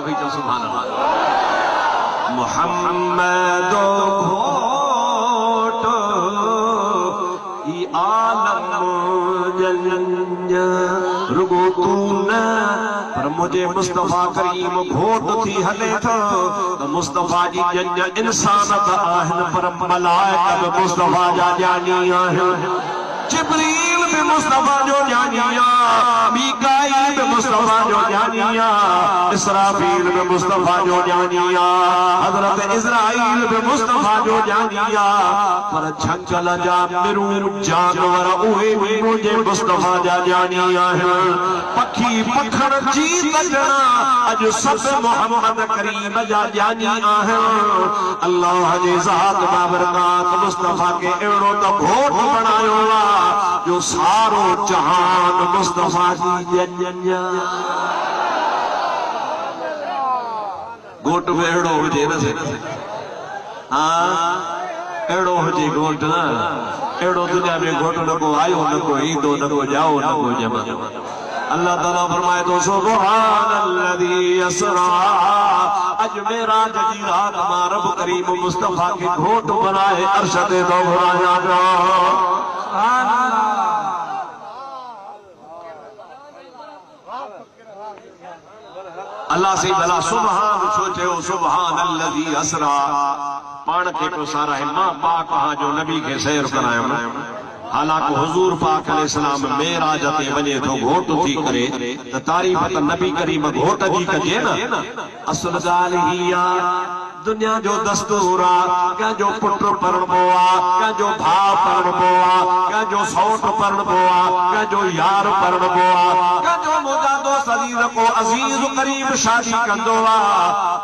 بھی جو سبحان اللہ محمد گھوٹ ای عالم جنج رگو تو نہ پر مجھے مصطفیٰ کریم گھوٹ تھی ہلے تھا مصطفیٰ جی جنج انسان تا آہن پر ملائکہ مصطفیٰ جا جانی آہن جبریل بھی مصطفیٰ جو جانیا میکائیل بھی مصطفیٰ جو جانیا اسرافیل بھی مصطفیٰ جو جانیا حضرت اسرائیل بھی مصطفیٰ جو جانیا پر جھنگل جا مرون جانور اوہے بھی مجھے مصطفیٰ جا جانیا ہے پکھی پکھڑ جیت جنا اج سب محمد کریم جا جانیا ہے اللہ جی ذات بابرکات مصطفیٰ کے اڑو تو گھوٹ بنایو جو سارو جہان مصطفیٰ جی جنجا گھوٹ میں اڑو ہو جے نہ سے اڑو ہو جے گھوٹ نا اڑو دنیا میں گھوٹ نہ کو آئیو نہ کو ہیندو نہ کو جاؤ نہ کو جمع اللہ تعالیٰ فرمائے تو سبحان اللذی اسرا اج میرا جی رات ما رب کریم مصطفیٰ کے گھوٹ بنائے ارشد دوہرا جانا سبحان اللہ اللہ سے بلا سبحان سوچے ہو سبحان اللذی اسرا پاڑ کے کو سارا ہے ماں پاک کہاں جو نبی کے سیر کرائے حالانکہ حضور پاک علیہ السلام میرا جاتے بنے تو گھوٹ تھی کرے تعریفت نبی کریم گھوٹ جی کجے نا اصل گالیا دنیا جو دستورا کیا جو پٹر پرن بوا کیا جو بھا پرن بوا کیا جو سوٹ پرن بوا کیا جو یار پرن بوا کیا جو مجادو صدیر کو عزیز قریب شادی کندوا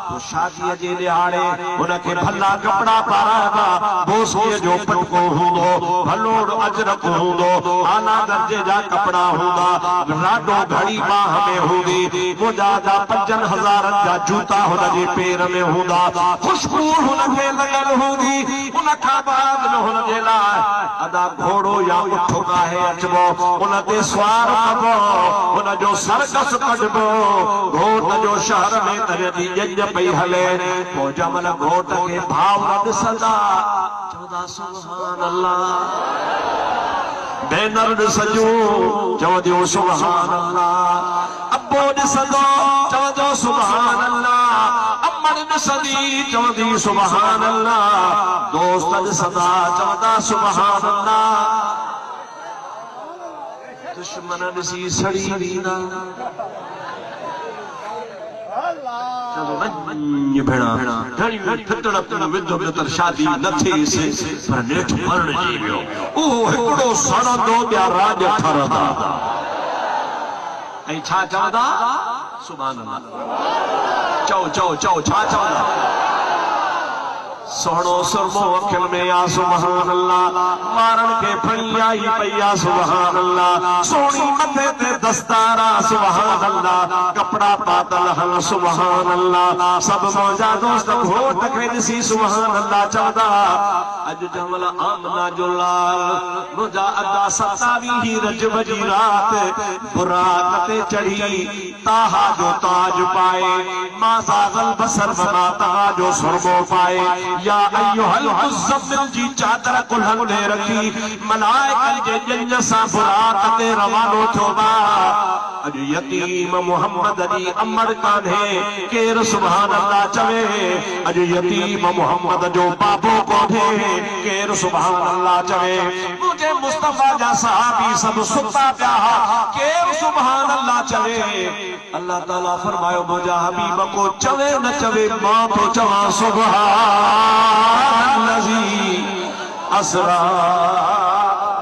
تو شادی جے لہاڑے انکے بھلا کپڑا پارا دا بوسی جو پٹکو ہوں دو بھلوڑ اجرک ہوں دو آنا درجے جا کپڑا ہوں دا راڈو گھڑی باہ میں ہوں دی مجادہ 5000 جا جوتا ہونا جے پیر میں ہوں دا خوشبو ہونا کے لگل ہوں دی انکا بعد میں ہونا جے لائے ادا گھوڑو یا اٹھو گاہے اچبو انہ تے سوار کبو انہ جو سرکس کٹبو گھوٹ جو شہر میں ترجی جنج پئی ہلے وہ جمل گھوٹ کے بھاو رد صدا چودہ سبحان اللہ بینر سجو چودہ سبحان اللہ ابو نسدو چودہ سبحان اللہ صدی چودی سبحان اللہ دوست صدا چودہ سبحان اللہ دشمن نسی سڑی وینا چلو ننی بھیڑا دھڑی پھٹڑ اپنا ودھو بتر شادی نتھی سے پر نیٹھ مرن جی بیو اوہ ہکڑو سڑا دو بیا راج ٹھردا ای چھا چودا سبحان اللہ چو چھا چودا سوڑو سرمو اکھل میں یا سبحان اللہ مارن کے پھڑی آئی پیا سبحان اللہ سونی مدھے تے دستارا سبحان اللہ کپڑا پاتل حل سبحان اللہ سب موجہ دوست گھوٹ کے نسی سبحان اللہ چودا اج جمل آمنا جلال مجا ادا ستاوی ہی رجب جی رات برات تے چڑھی تاہا جو تاج پائے ما زاغل بسر وما تاہا جو سرمو پائے یا ایوہ المزمل جی چادر کلہن دے رکھی ملائکہ جے جنجسا برات تے روانو چھوڑا اج یتیم محمد علی امر کانھے کیر سبحان اللہ چوے اج یتیم محمد جو بابو کو دھے کیر سبحان اللہ چوے مجھے مصطفیٰ جا صحابی سب ستا پیاہا کیر سبحان اللہ چوے اللہ تعالیٰ فرمائے مجھا حبیب کو چوے نہ چوے ماں تو چوہ سبحان الذی اسرا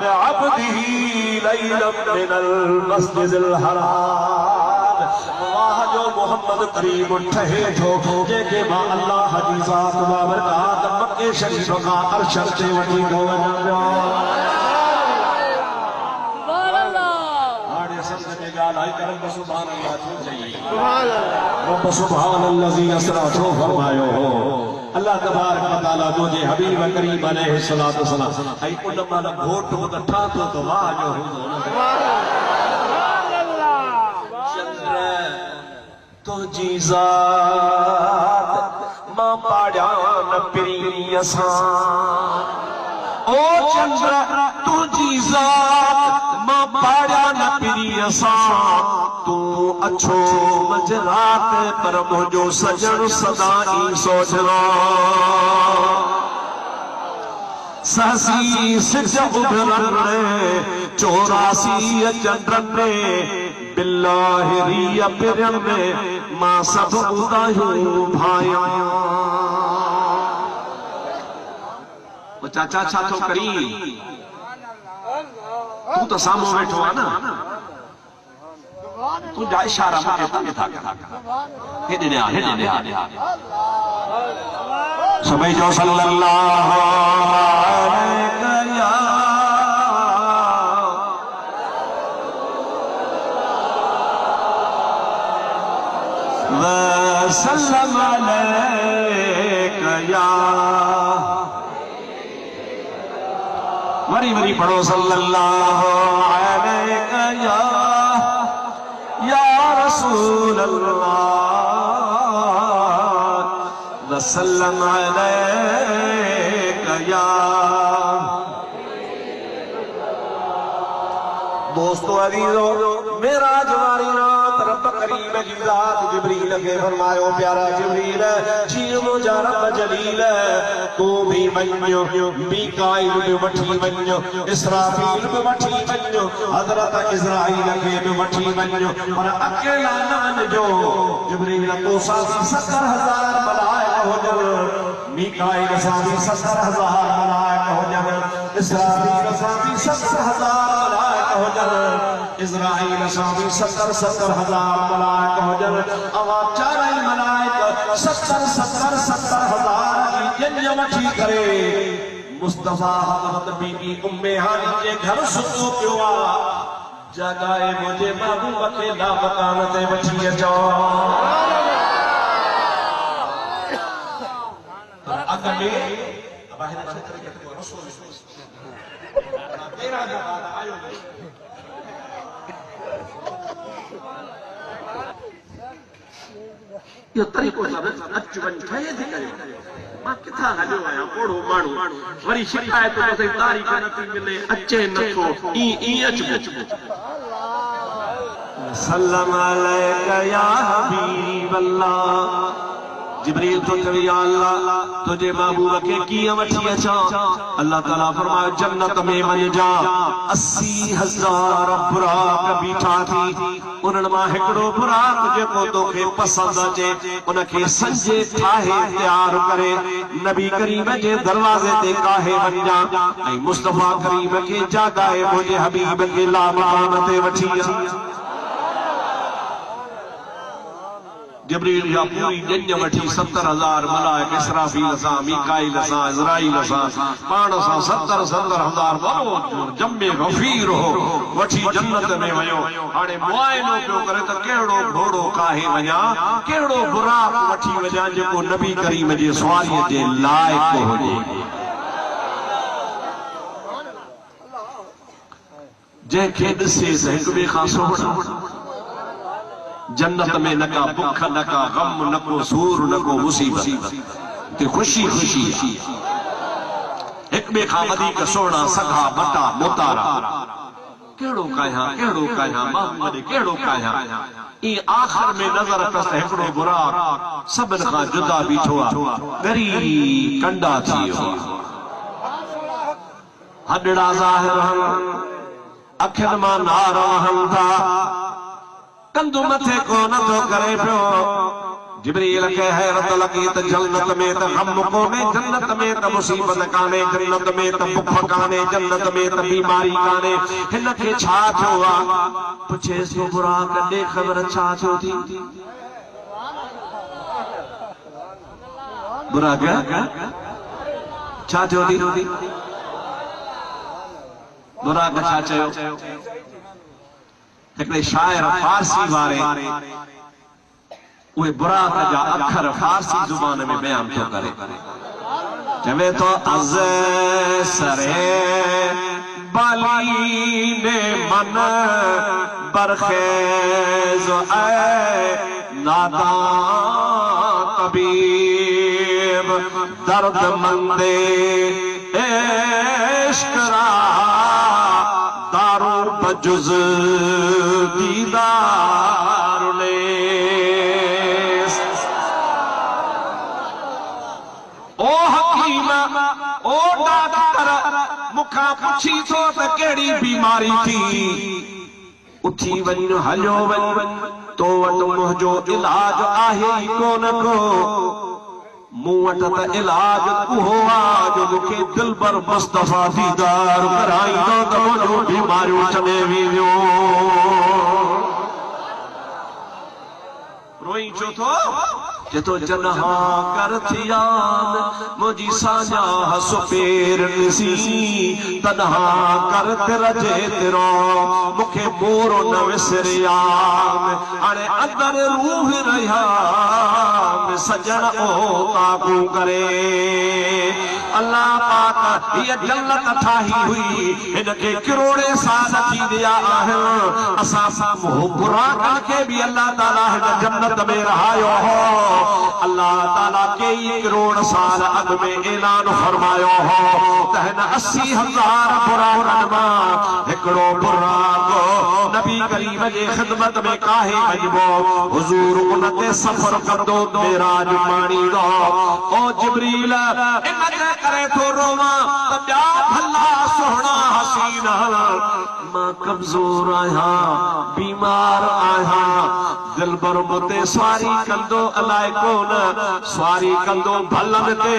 بعبده لیلا من المسجد الحرام اللہ جو محمد قریب اٹھے جو جے کے ماں اللہ حدیثات بابرکات مکہ شریف کا ارشد سے وٹی گو سبحان الذی اسرا چھو فرمایو ہو اللہ تبارک و تعالیٰ جو جے حبیب کریم علیہ السلام ای علماء نہ گھوٹ ہو تھا تو واجو ہو तुझी ज़ात मां पाड़ा न पिरी असां ओ चंद्र तुझी ज़ात मां पाड़ा न पिरी असां तू अच्छो मजरात पर मुझो सजन सदाई सोचना सहसी सिज उभरन 84 चंद्रन में बिल्लाहिरिया पिरन में मां सब उदायूं भाया वो चाचा छा थो करी तू तो साम्हूं वेठो आहे न तुंहिंजा इशारा मूंखे पूरे था हेॾे ॾिया हेॾे ॾिया सभई जो सल्लल्लाहु अलैहि वसल्लम अलैका या वरी वरी पढ़ो सल्लल्लाहु अलैका या रसूल अल्लाह वसल्लम अलैका या दोस्तों अजीजो मेराज वारी रात रब करीम जी ज़ात जिब्रील खे फरमायो प्यारा जिब्रील जीअं मुंहिंजा रब जलील तू भी वञो मीकाईल भी वठी वञो इसराफील भी वठी वञो हज़रत इज़राईल खे भी वठी वञो पर अकेला न वञिजो जिब्रील तो सां 70,000 मलाइक हुजनि मीकाईल सां 70,000 मलाइक हुजनि इसराफील सां 70,000 मलाइक हुजनि इज़राईल सां 70,000 मलाइक हुजनि अवां चारई मलाइक 70,000 जी जंज वठी करे मुस्तफा हज़रत बीबी उम्मे हानी जे घर सुतो पियो आहे जगाए मुंहिंजे महबूब खे ला मकान ते वठी अचो अॻ में यो तरीक़ो सब अच वञ ठहे थी करे मां किथां हलियो आहियां ओड़ो माण्हू वरी शिकायत ते तारीख़ नथी मिले अचे नथो ई अचबो सल्लम अलैका या हबीब अल्लाह जिब्रील तो चवे या अल्लाह तुझे महबूब के कीअं वठी अचां अल्लाह ताला फरमायो जन्नत में वञ जा 80,000 बुराक बीठा थी उन्हनि मां हिकिड़ो बुराक जेको तोखे पसंदि अचे उनखे संजे ठाहे तयार करे नबी करीम जे दरवाज़े ते काहे वञा ऐं मुस्तफा करीम खे जागाए मुंहिंजे हबीब खे ला मकान ते वठी अचां जिब्रील या पूरी जंज वठी 70,000 मलाइक इसराफील सां मीकाईल सां इज़राईल सां पाण सां 70,000 वॾो जमे गफ़ीर हो वठी जन्नत में वियो हाणे मुआइनो पियो करे त कहिड़ो घोड़ो काहे वञा कहिड़ो बुराक वठी वञा जेको नबी करीम जे सवारीअ जे लाइक़ हुजे जंहिंखे ॾिसे त हिक ॿिए खां सोढ़ा जन्नत में न का बुख न का गम न को सूर न को मुसीबत ते खुशी खुशी एक बे खां वधीक सोना सखा बटा मोतारा केड़ो काया मोहम्मद केड़ो काया ई आखिर में नजर कस हिकड़ो बुराक सबन खां जुदा बीठो आ गरी कंडा थियो हडड़ा ज़ाहिर अखिन मां नार वहन था कंदु मथे को न तो करे पियो जिब्रील के हैरत लगी त जन्नत में त गम कोने जन्नत में त मुसीबत काने जन्नत में त भुख काने जन्नत में त बीमारी काने हिन के छा थियो आ पुछे सो बुराक दे खबर छा थियो थी बुराक छा थियो थी बुराक छा चयो हिकड़े शायर फारसी वारे उहे बुराक जा अखर फारसी जुबान में बयान थो करे چوے تو از سرے بالی نے من برخیز اے نادان طبیب درد مند عشق را دارو بجز دیدار لیس او حکیم او ڈاکٹر مکھا پچھی تو تکیڑی بیماری تھی اٹھی ون ہلیو ون تو وٹ مہجو علاج آہی کون کو موٹ تا علاج کوہا جو مکھے دل بر مصطفیٰ دیدار کرائی تو جو بیماریوں چنے ویویوں روئی چو تو جتو جنہا کر تھیان مجھے سانیا ہسو پیر نسی تنہا کر ترجے تیرو مکھے مورو نوسریان اڑے اندر روح ریحان سجن او تاکو کرے اللہ پاک یہ جنت ٹھاہی ہوئی انکے کروڑے سال تھی دیا آہن اساسا محبران کے بھی اللہ تعالیٰ ہے جنت میں رہایو ہو اللہ تعالیٰ کے ایک کروڑ سال اب میں اعلان فرمایو ہو تہن 80,000 بران ما ہکڑو بران کو نبی کریم جے خدمت میں کاہے مجبو حضور انتے سفر کر دو میراج مانی دو او جبریل انتے کرے تو روما تبیا بھلا سونا حسینہ ماں کمزور آیا بیمار آیا دل بر متے سواری کندو علائے کون سواری کندو بھلن تے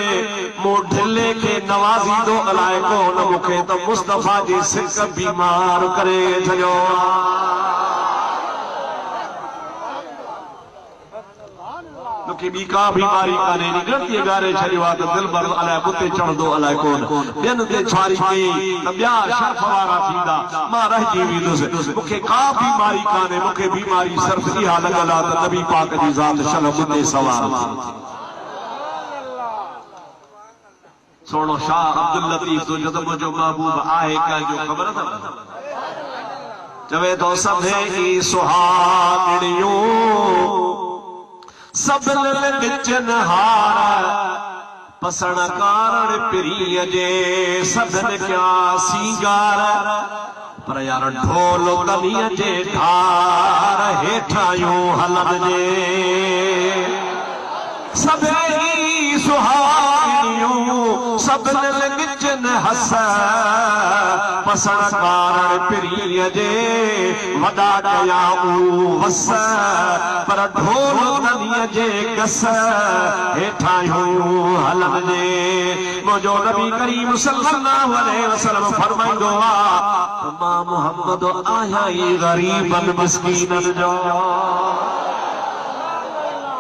مو ڈھلے کے نوازی دو علائے کون مکھے تو مصطفیٰ جی سکھ بیمار کرے جھجو کہ بھی کا بیماری کانے نگرتی گارے چھڑیوات دل بر علائے بتے چڑھ دو علائے کون بین دے چھاری کی نبیا شرف وارا تھیندہ ماں رہ جیوی دو سے مکھے کا بیماری کانے مکھے بیماری صرف ایہا لگلا تا نبی پاک جی ذات شلم دے سوار سوڑو شاہ عبداللطیف تو جدم جو محبوب آئے کا جو خبر تھا چوے تو سب ہے ای سہاگڑیوں سب لگ چنہار پسن کارن پری جے سبن کیا سینگار پر یار ڈھولو تنی جے دھار ہیٹھایوں حلن جے سب ہی سہاگیوں سب لگ چن حس پسن کارن پری جے وڈا کیا وس پر ڈھولو تنی جے گس ہیٹھایوں حلن جے مجھو نبی کریم صلی اللہ علیہ وسلم فرمائی دعا ماں محمد آیا ہی غریباً مسکیناً جو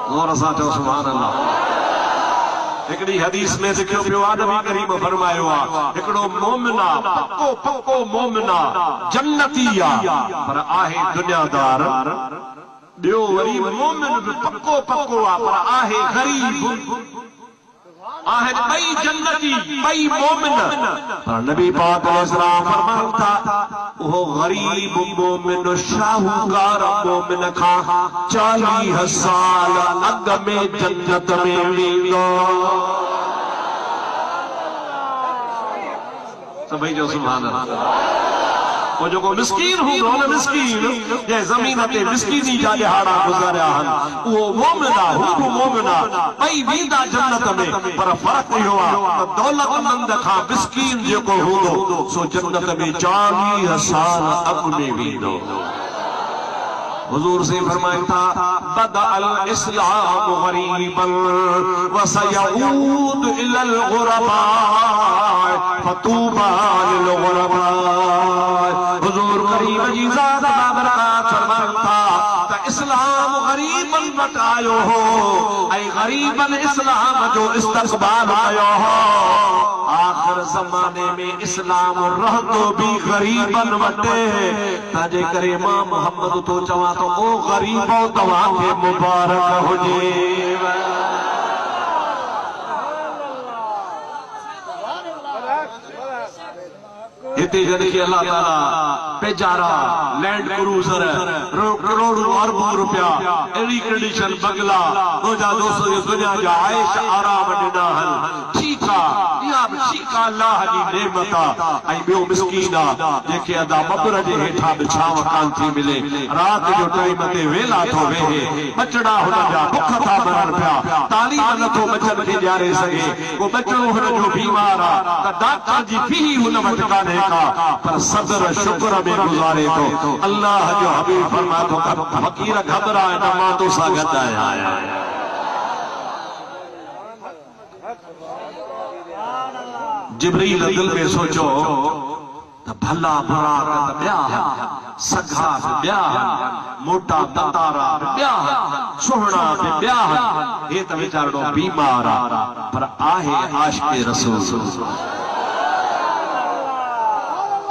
غور ساتھو سبحان اللہ ایکڑی حدیث میں ذکر پیو نبی کریم فرمایو ایکڑو مومنہ پکو مومنہ جنتیہ پر آہے دنیا دار دیو وری مومن پکو پر آہے غریب آہد بئی جنتی بئی مومن پر نبی پاک علیہ السلام فرمانتا وہ غریب مومن شاہوکار مومن کھا 40 سال اگ میں جنت میں ویندو سبھی جو سبحان اللہ وہ جو کو مسکین ہوں گا مسکین جے زمینتے مسکینی جا جہاڑا گزاریا ہن وہ مومنہ حکم مومنہ بئی ویندہ جنت میں پر فرق نہیں ہوا دولت مند کھا مسکین جے کو ہوں سو جنت میں 40 سال اب میں ویندو حضور سے فرمائے تھا بدأ الاسلام غریبا وسيعود الى الغرباء فطوبى للغرباء حضور کریم جی ذات بابرکات فرمائے تھا اسلام غریبا بتایو ہو اے غریبا اسلام جو استقبال آیو ہو آخر زمانے میں اسلام رہ تو بھی غریباً وٹے تاجے کرے ماں محمد تو چوا تو او غریبوں دوا کے مبارک ہو جے ہتے جن کی اللہ تعالیٰ پیجارا لینڈ کروزر کروڑوں اربوں روپیہ ایڈی کنڈیشن بگلا روجہ دوستو یہ دنیا جا عائش آرام ڈنا ہن ٹھیکا یا ٹھیکا اللہ جی نعمتا ای بیو مسکینا جیکے ادا مبر جے ہیٹھا بچھاو کان تھی ملے رات جو ٹائم تے ویلا تھو ویہے بچڑا ہونا جا بکھا تھا مرن پیا تعلیم نہ تھو بچن کے جارے سگے وہ بچڑو ہونا جو بیمارا تا ڈاکٹر جی بھی ہونا وٹکانے کا پر صبر شکر میں گزارے تو اللہ جو حبیب فرما تو فقیر گھبرائے نما تو ساگت آیا جبریل دل میں سوچو بھلا برا کا بیاہ سگھا بیاہ موٹا بطارا بیاہ سوہنا بیاہ یہ تو بیچارو بیمارا پر آہے عاشق رسول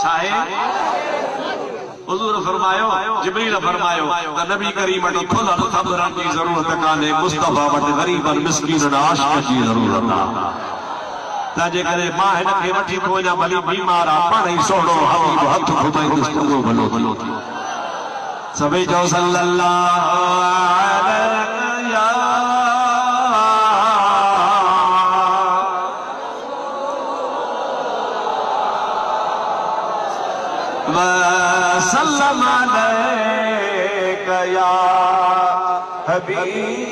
چاہے حضور فرمایو جبریل فرمایو تا نبی کریم اٹھو کھلا خبران کی ضرورت کانے مصطفیٰ وٹ غریباً مسکیناً عاشق کی ضرورت تاجے کرے ماں ہے نکے وٹھی کوئنا بھلی بیمارا پڑھئی سوڑو حبیب حد خدای دستگو بھلو بھلو سبھی جو صلی اللہ علیہ وسلم علیک یا حبیب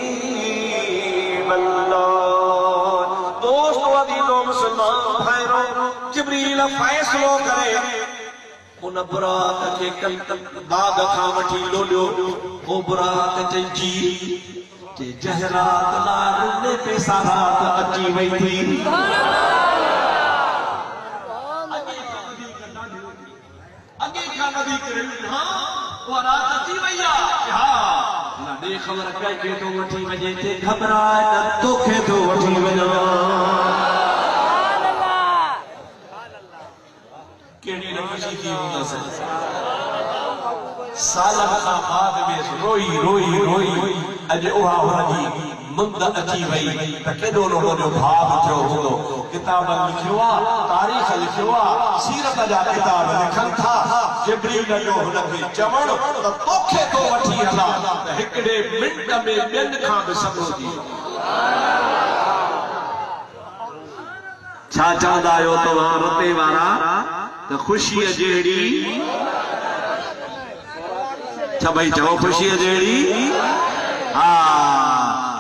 مسلمان بھائیرو جبریل فیصلو کرے ان برات کے کل بعد کھاوٹی لو لو او برات چنچی تے جہرات لارنے پہ سارات اچھی وئی تھی اگے کا نبی کریم ہاں وہ رات اچھی وئی ہاں نبی خبر کہے کہ تو وٹھی وجے تے گھبرائے نہ تو کھے تو وٹھی وجے کیڑی نفشی کی ہوتا سے سالم کا بعد میں روئی روئی روئی اجے اوہا ہونا جی مند اچھی وئی تکے دونوں کو جو بھاگ تھو ہوندو کتاب لکھوا تاریخ لکھوا سیرت جا کتاب لکھن تھا جبریل جو ہونا بھی چمڑ توکھے تو وٹھی ہلا ہکڑے منٹ میں بین کھاں بے سبرو دی چھا چاہدہ یو تو وہاں رتے وارا تو خوشی جیڑی چھا بھائی چاہو خوشی جیڑی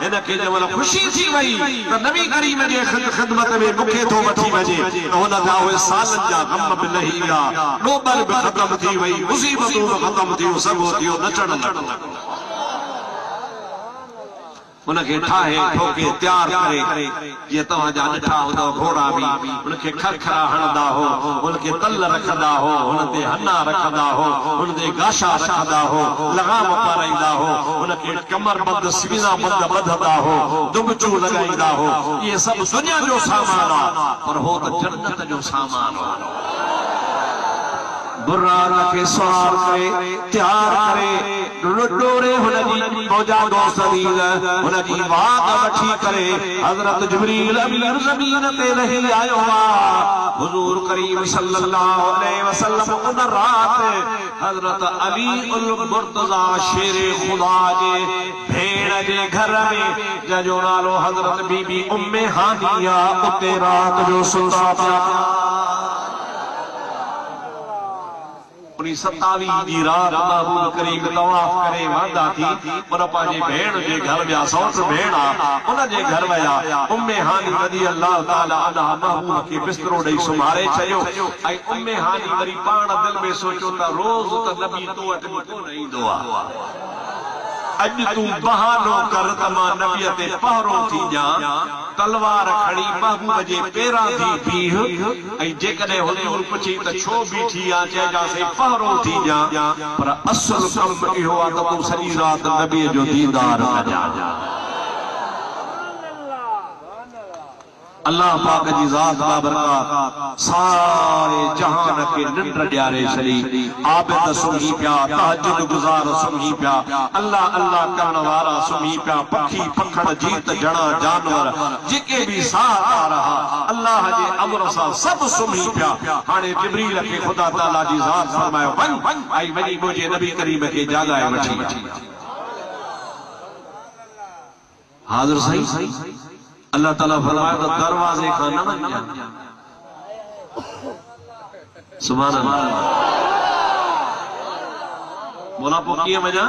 انکے جو والا خوشی تھی وئی تو نبی کریم جے خدمت میں مکھے تو وٹھی وجے ہونا تھا ہوئے سالن جا غم بلہیا نوبل بے ختم تھی وئی مصیبتوں بے ختم تھی سب ہوتی ہو نچڑ انکے ٹھاہے ٹھوکے تیار کرے یہ توہاں جا نٹھا ہوتا گھوڑا بھی انکے کھر کھرا ہندا ہو انکے تل رکھدا ہو انکے ہنا رکھدا ہو انکے گاشا رکھدا ہو لغام پارائیدہ ہو انکے کمر بند سوینا بند بدھدا ہو دمچو لگائیدہ ہو یہ سب دنیا جو سامانا پر ہو تو جنت جو سامانا برارہ کے سوار کرے تیار کرے ڈورے ہنجی موجہ دوست دیل ہنجی وعدہ بٹھی کرے حضرت جبریل امیر زمین تے نہیں آئے ہوا حضور کریم صلی اللہ علیہ وسلم ان رات حضرت علی المرتضی شیر خدا جے بھیڑ جے گھر میں جو نالو حضرت بی بی ام ہانیہ اتے رات جو سلطا پیا انہی 27 دی رات محبوب کریم طواف کرے وعدہ تھی انہا پاجے بھیڑ جے گھر میں سوٹ بھیڑا انہا جے گھر میں ام ہانی رضی اللہ تعالی عنہ محبوب کی بستروں ڈئی سمارے چھئیو اے ام ہانی وری پان دل میں سوچو تا روز تا نبی تو اٹمی کو نہیں دعا اج تو بہانو کر تما نبیت پہروں تھی جا تلوار کھڑی محبوب جے پیرا تھی پیہ اے جے کنے حضور پچھی تا چھو بیٹھی آچے جا سے پہروں تھی جا پر اصل کم ای ہوا تا تو سری رات نبی جو دیدار جا اللہ پاک جی ذات بابرکات سارے جہان کے ننڈر ڈیارے شری عابد سمھی پیا تہجد گزار سمھی پیا اللہ اللہ کرن وارا سمھی پیا پکھی پکھڑ جیت جڑا جانور جکے بھی ساتھ آ رہا اللہ جے امر سا سب سمھی پیا ہانے جبریل کے خدا تعالیٰ جی ذات فرمایا ون آئی ونی مجھے نبی کریم کے جاگائے وٹھی حاضر صحیح اللہ تعالیٰ فرمایا تو دروازے کا نہ بن جا سبحان اللہ مولا پوکیے میں جا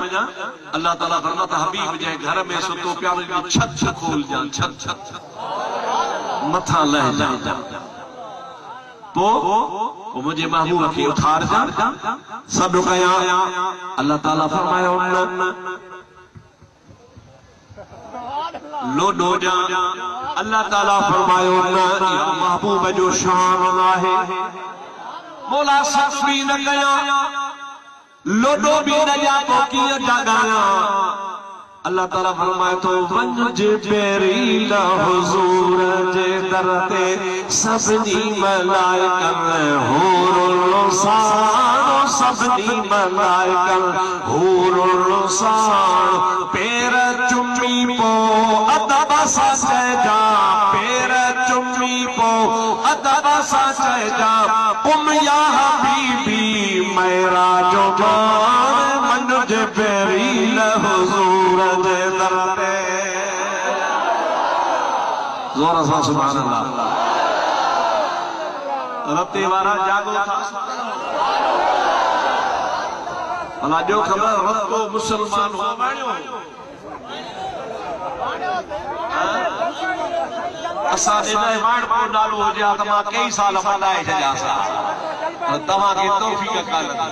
اللہ تعالیٰ فرماتا حبیب جائے گھر میں ستو پیارے کی چھت چھت کھول جان چھت چھت متھا لہ جا وہ مجھے محبوب کی اتھار جا سب رکھایا اللہ تعالیٰ فرمایا انہوں لوڈو جا اللہ تعالیٰ فرمایا یا محبوب جو شان ہے مولا سخفی نہ گیا لوڈو بھی نہ جا پوکیا جاگایا اللہ تعالیٰ فرمائے تو ونج پیری لا حضور جے درتے سبنی ملائکن حور الرسان سبنی ملائکن حور الرسان پیر چمی پو ادب سا جا پیر چمی پو ادب سا جا یا حبیبی میرا جو مان منج پیری لا حضور جے درتے زورا سا سبحان اللہ ربتے وارا جاگو تھا اللہ جو خبر رب کو مسلمان ہوا بانیو اسا دینا ایمان کو ڈالو ہو جا تمہاں کئی سال بندائے جا سا تمہاں کی توفیق کا لگا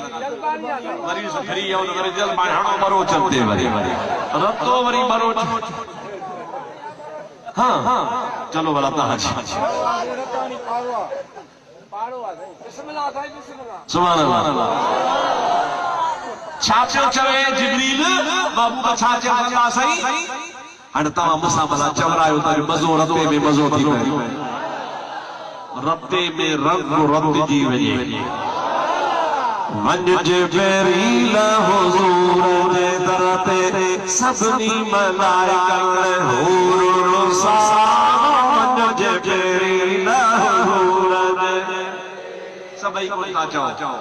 مریض پھری ہے ان میرے دل میں ہڑو مرو چلتے وری رب تو وری مرو ہاں چلو بلا تاج سبحان اللہ چھاچو چوے جبریل بابو کا چھاچو بندہ صحیح ہن تمام مسا بلا چورایو تا مزو ربتے میں مزو تھی پہ ربتے میں رب رب جی وجے منج جبریل حضور جے درتے سبنی ملائکن حور الرسان منج جبریل حضور جے سبئی کو تا چاہو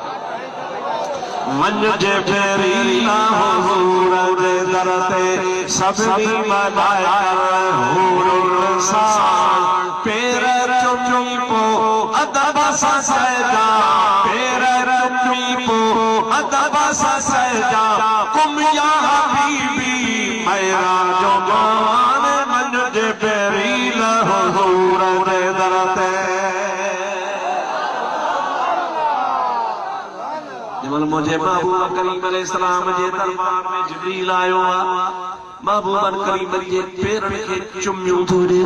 منج جبریل حضور جے درتے سبنی ملائکن حور الرسان پیر چمی پو ادب سا سجا پیر چمی پو ادب سا سجا کم یا حبیبی میرا جو مان منج جبریل حضور جے درتے جمال مجھے محبوب کریم علیہ السلام جے دربار میں جبریل آئیو محبوب کریم جے پیرن کے چمیوں تھوڑے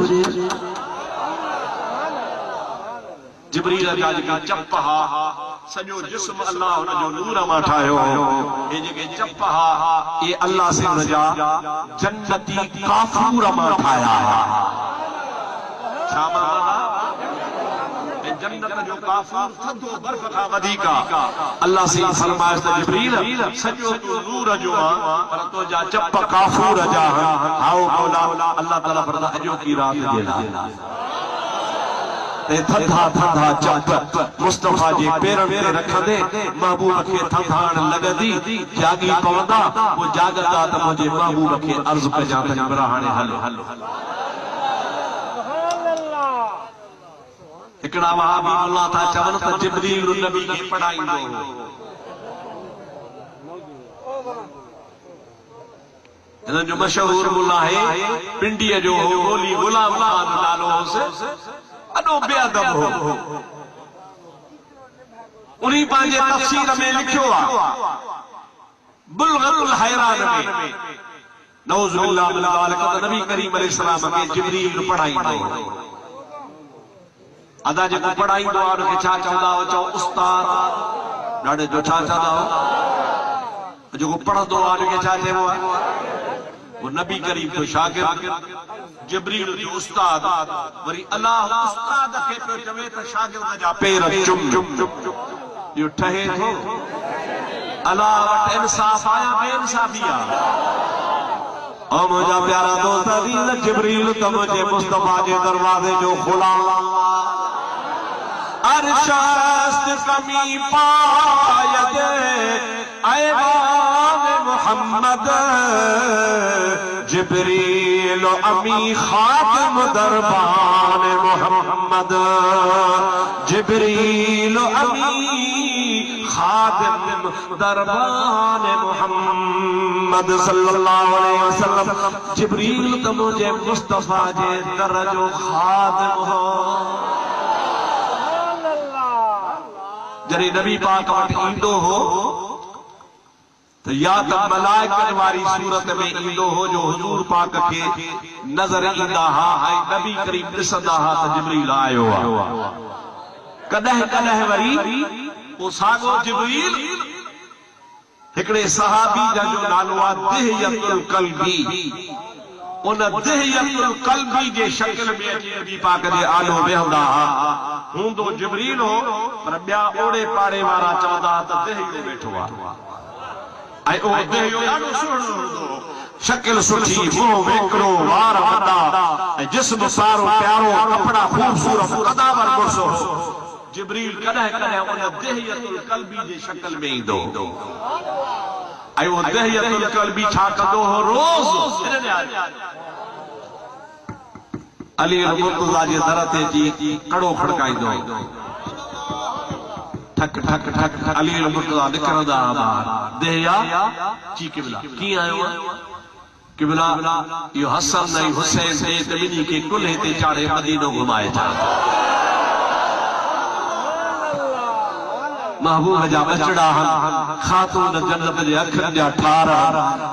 جبریل جا جگہ چپہا سجو جسم اللہ انہا جو نور ماٹھائیو یہ جگہ چپہا یہ اللہ سے رجا جنتی کافور ماٹھایا شاما مانا جنت جو کافور تھدو برف کا ودی کا اللہ سے فرمائے جبریل سجو تو نور جو پر تو جا چپ کافور جا ہاؤ مولا اللہ تعالیٰ فردا اجو کی رات دینا تھدھا تھدھا چپ مصطفیٰ جی پیرن پہ رکھا دے محبوب کے تھدھان لگ دی جاگی پوندا وہ جاگتا تا مجھے محبوب کے عرض پہ جاتا براہانے حلو اکڑا وہابی اللہ تھا چونتا جبریل نبی کی پڑھائی دو انہاں جو مشہور ملا ہے پنڈی جو بولی غلام خان لالو سے انو بے ادب ہو انہی پانچے تفسیر میں لکھو بلغت الحیران میں نعوذ باللہ من ذالک نبی کریم علیہ السلام کے جبریل پڑھائی دو ادا جو پڑھائی دو آنو کے چھا چاہتا ہو چاہو استاد ڈاڑے جو چھا چاہتا ہو جو پڑھ دو آنو کے چھا چاہتا ہو وہ نبی کریم تو شاگرد جبریل جو استاد وری اللہ استاد کے پہ چوے تو شاگرد جا پیر چم جو ٹھہے تھو اللہ وٹ انصاف آیا بے انصافی آیا او مجھا پیارا دوست عزیز جبریل تو مجھے مصطفیٰ جے دروازے جو کھلا ارشاد کمی پاید ایوان محمد جبریل امی خاتم دربان محمد جبریل امی خاتم دربان محمد صلی اللہ علیہ وسلم جبریل تو مجھے مصطفیٰ جے درجو خاتم ہو جنہیں نبی پاک وقت ایندو ہو تو یا تو ملائکن واری صورت میں ایندو ہو جو حضور پاک کے نظر ایندہ ہاں نبی کریم نسندہ ہاں تو جبریل آئے ہوا کدہ وری وہ ساگو جبریل ہکڑے صحابی جا جو نالوا دہیت القلبی ان دہیت القلبی جے شکل میں نبی پاک دے آلو بہندا ہوں تو جبریل ہو پر بیا اوڑے پاڑے وارا چودہ تا دہیو بیٹھوا اے او دہیو لاڈو سوڑو شکل سٹھی منہ ویکرو وار بندہ جسم سارو پیارو کپڑا خوبصورت قداور مرسو جبریل کدہ ان دہیت القلبی جے شکل میں ہی دو اے وہ دہیت القلبی چھا کدو ہو روز علی المرتضی جی درتے جی کڑو کھڑکائی دو ٹھک ٹھک ٹھک علی المرتضی نکردا آباد دہیا چی قبلہ کی آئے ہوا قبلہ یہ حسن نہیں حسین دے تبینی کے کلے تے چاڑے مدینوں گھمائے جاتا محبوب جا بچڑا ہن خاتون جنت جے اکھن جا ٹھارا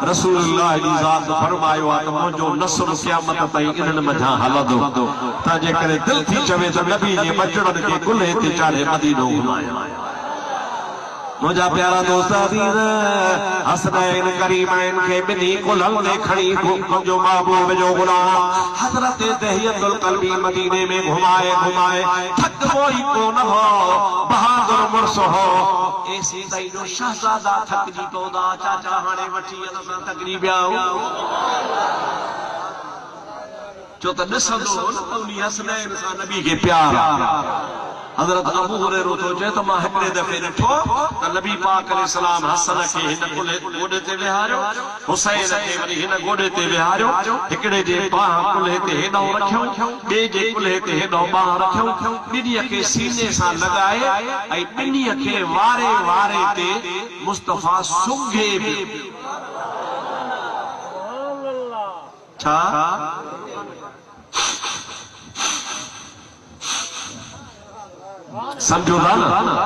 رسول اللہ علیہ ذات فرمایو آت مجھو نصر قیامت تائیں انہن مجھا حلدو تا جے کرے دل تھی چوے تو نبی جے بچڑن کے کلے تے چاڑے مدینوں گھمایا مجھا پیارا دوست عزیز حسنین کریمین کے بنی کلل نے کھڑی جو محبوب جو غلام حضرت دہیت القلبی مدینے میں گھمائے تھک وہی کو نہ ہو بہادر مرس ہو ایسی تائیدو شہزادہ تھک جی پودا چاچا ہانے وٹی ادھا تقریب آؤ جو تا نسدو نبی حسنین سا نبی کے پیارا حضرت ابو ہریرہ تو چے تو ماں ہکڑے دفعے ڈٹھو تو نبی پاک علیہ السلام حسن کے ہن گوڑے تے وہاریو حسین کے وری ہن گوڑے تے وہاریو ہکڑے جے باہ کلے تے ہنو رکھیو بے جے کلے تے ہنو باہ رکھیو بنی کے سینے سان لگائے ائی بنی کے وارے وارے تے مصطفیٰ سنگے چھا سمجھو نا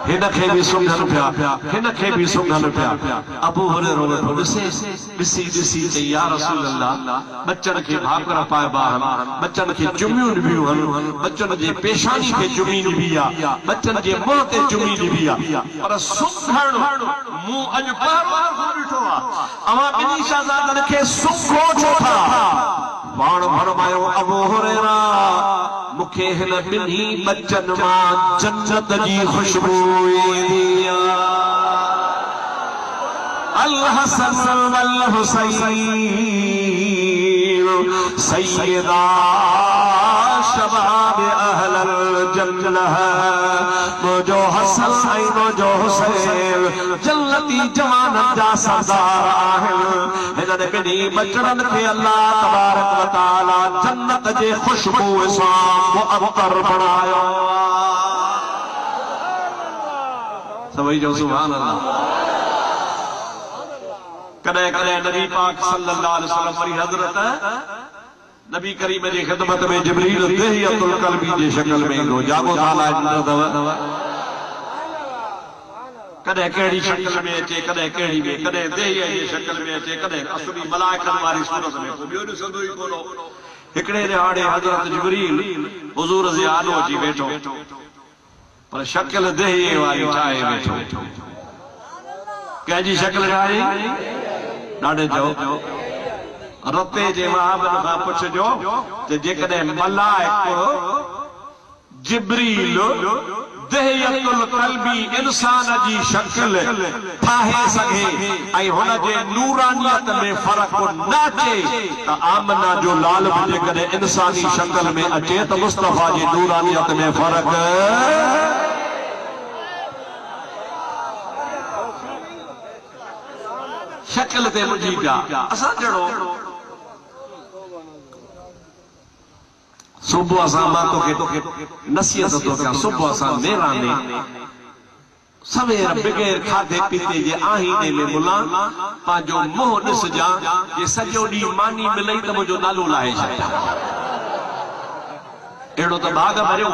ہنکھے بھی سنگھن پیا ہنکھے بھی سنگھن پیا ابو ہریرہ وٹھو ڈسی تے یا رسول اللہ بچن کے بھاکرا پائے باہن بچن کے چمیوں نبیو ہن بچن جے پیشانی کے چمی نبیا بچن جے منہ تے چمی نبیا پر سنگھن منہ اج بار بیٹھو اما بنی شہزادن کے سنگھو چھو تھا پان فرمایا ابو ہریرہ مکھے ہن بنی بچن ماں جنت جی خوشبو دیا الحسن والحسین سیدہ شباب اہل الجنہ مجھو حسن آئی مجھو حسین جنتی جوانت جا سردار آہن ہنن بنی بچڑن کے اللہ تبارک و تعالی جنت جے خوشبو اسام و ابتر بنایا سبھی جو سبحان اللہ کدے کدے نبی پاک صلی اللہ علیہ وسلم وری حضرت نبی کریم جی خدمت میں جبریل دہیت القلبی جی شکل میں دو جاگو تعالی دو کدے کیڑی شکل میں اچے کدے کیڑی میں کدے دہیت جی شکل میں اچے کدے اصلی ملائکن واری صورت میں کو بیو نسندو ہی کونو ہکڑے دہاڑے حضرت جبریل حضور زیادو جی بیٹھو پر شکل دہیت واری چاہے بیٹھو کہ جی شکل ڈھائی ڈاڑے جو رتے جے وہابن کا پوچھ جو تے جیکڈے ملائک جبریل دہیت القلبی انسان جی شکل ٹھاہے سگھے ائیں ہن جے نورانیت میں فرق نہ اچے تا آمنہ جو لال بھی جیکڈے انسانی شکل میں اچے تا مصطفیٰ جی نورانیت میں فرق شکل تے مجھی پیا اساں جڑو صبح اساں ماتو کے نصیحت تو کیا صبح اساں میرانے سویر بغیر کھادے پیتے جے آہینے میں ملا پانجو منہ ڈس جا یہ سجو ڈی مانی ملئی تو مجھو نالو لائے چھڈیا اہڑو تو بھاگ بھریو